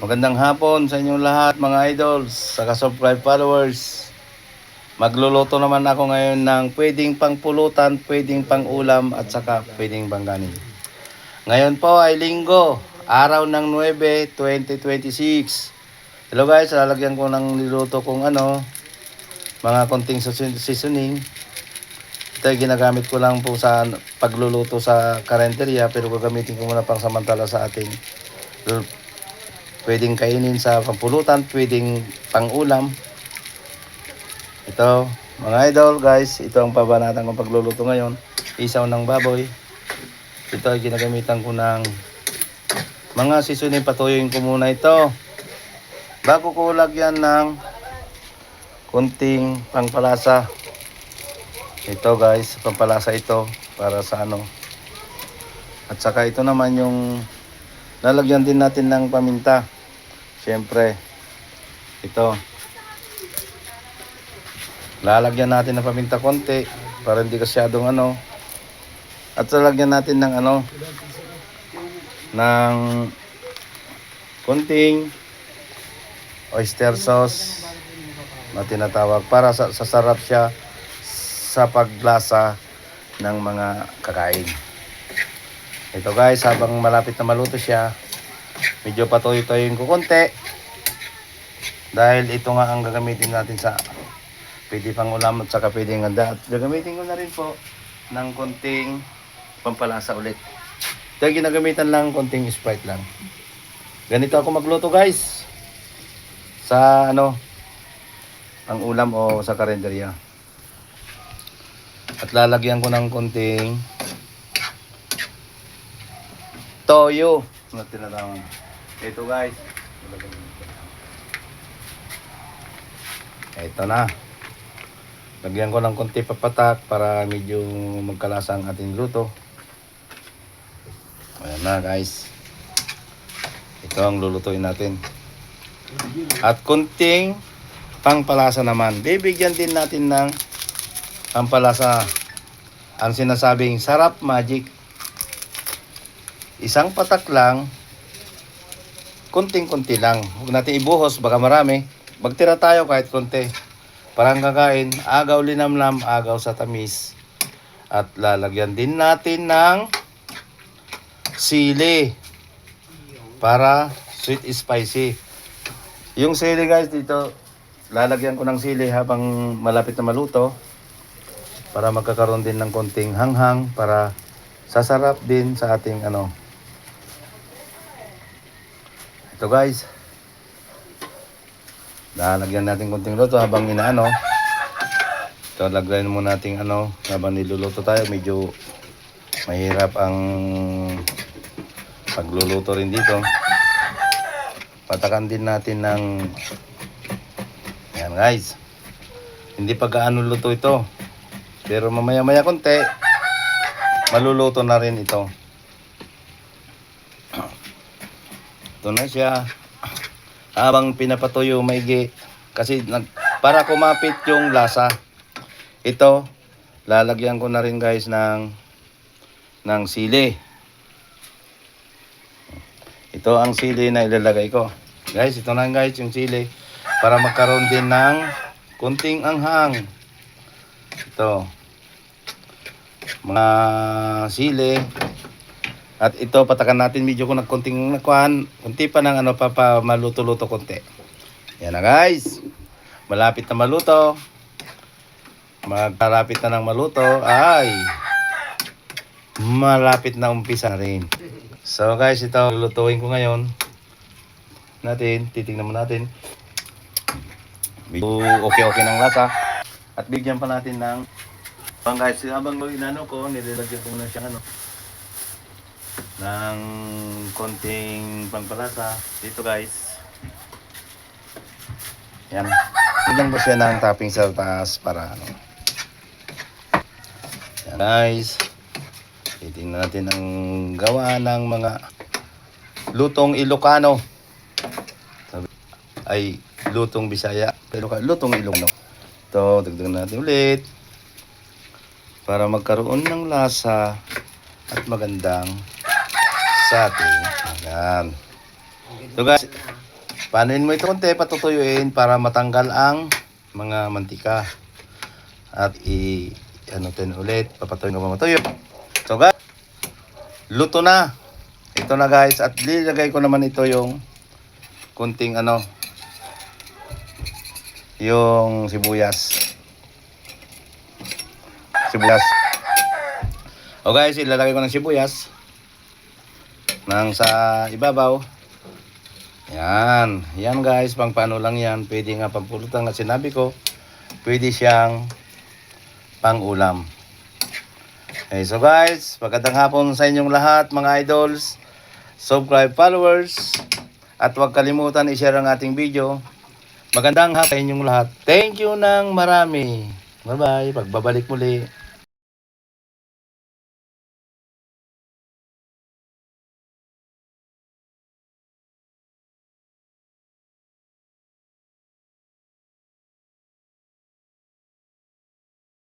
Magandang hapon sa inyong lahat mga idols, saka subscribe followers. Magluluto naman ako ngayon ng pwedeng pangpulutan, pwedeng pangulam at saka pwedeng bangganin. Ngayon po ay linggo, araw ng 9, 2026. Hello guys, lalagyan ko ng niluto kong mga konting seasoning. Ito ay ginagamit ko lang po sa pagluluto sa karenderya, pero gagamitin ko muna pang samantala sa ating pwedeng kainin sa pampulutan, pwedeng pangulam. Ito, mga idol guys, ito ang pabanatan kong pagluluto ngayon. Isaw ng baboy. Ito ay ginagamitan ko ng mga seasoning. Patuyuin ko muna ito. Bago ko lagyan ng kunting pangpalasa. Ito guys, pampalasa ito para sa At saka ito naman yung lalagyan din natin ng paminta. Siyempre, ito. Lalagyan natin ng paminta konti para hindi kasyadong At lalagyan natin ng ng konting oyster sauce na tinatawag para sasarap siya sa paglasa ng mga kakain. Ito guys, habang malapit na maluto siya, medyo patuloy-tuloyin ko konti dahil ito nga ang gagamitin natin sa pwede pang ulam at saka pwedeng handa. At gagamitin ko na rin po ng konting pampalasa ulit. Ito ginagamitan lang konting Sprite lang. Ganito ako magluto guys sa ang ulam o sa karenderya. At lalagyan ko ng konting toyo na tinatawag. Ito guys. Ito na. Lagyan ko ng konti papatak para medyo magkalasa ang ating luto. Ayan na guys. Ito ang lulutuin natin. At konting pangpalasa naman. Bibigyan din natin ng pampalasa. Ang sinasabing sarap magic. Isang patak lang, kunting-kunti lang. Huwag natin ibuhos, baka marami. Magtira tayo kahit konti. Parang kakain, agaw linamlam, agaw sa tamis. At lalagyan din natin ng sili para sweet spicy. Yung sili guys dito, lalagyan ko ng sili habang malapit na maluto para magkakaroon din ng konting hanghang para sasarap din sa ating Ito guys. Lalagyan natin konting luto habang Ito lagyan mo natin habang niluluto tayo. Medyo mahirap ang pagluluto rin dito. Patakan din natin ng yan guys. Hindi pa gaano luto ito. Pero mamaya-maya konti maluluto na rin ito. Ito na siya. Habang pinapatuyo maigi kasi para kumapit yung lasa. Ito lalagyan ko na rin guys ng sili. Ito ang sili na ilalagay ko. Guys, ito na guys yung sili para magkaroon din ng kunting anghang. Ito. Mga sili. At ito patakan natin medyo kung nagkunting kunti pa ng maluto-luto konti. Yan na guys. Malapit na maluto. Magkalapit na ng maluto ay malapit na umpisa rin. So guys, ito lulutuin ko ngayon. Titingnan mo natin. Medyo okay ng lasa. At bigyan pa natin ng guys, habang nilalagyan ko na siya ng konting pampalasa dito guys. Yan. Bigyan ko siya ng topping sa taas para Yan guys. Titingnan natin ang gawa ng mga lutong Ilocano. Ay lutong Bisaya, pero lutong Ilocano. Ito, dagdagan natin ulit para magkaroon ng lasa at magandang sa ating. Ayan. So guys, panuin mo ito konti, patutuyuin para matanggal ang mga mantika. At ano din ulit, papatuyin ko pa matuyo. So guys, luto na. Ito na guys, at nilagay ko naman ito yung kunting yung sibuyas. O guys, ilalagay ko ng sibuyas nang sa ibabaw. Yan guys, pang paano lang yan. Pwede nga pampulutan na sinabi ko. Pwede siyang pang ulam. Okay, so guys, magandang hapon sa inyong lahat mga idols, subscribe, followers, at huwag kalimutan i-share ang ating video. Magandang hapon sa inyong lahat. Thank you ng marami. Bye bye, pagbabalik muli.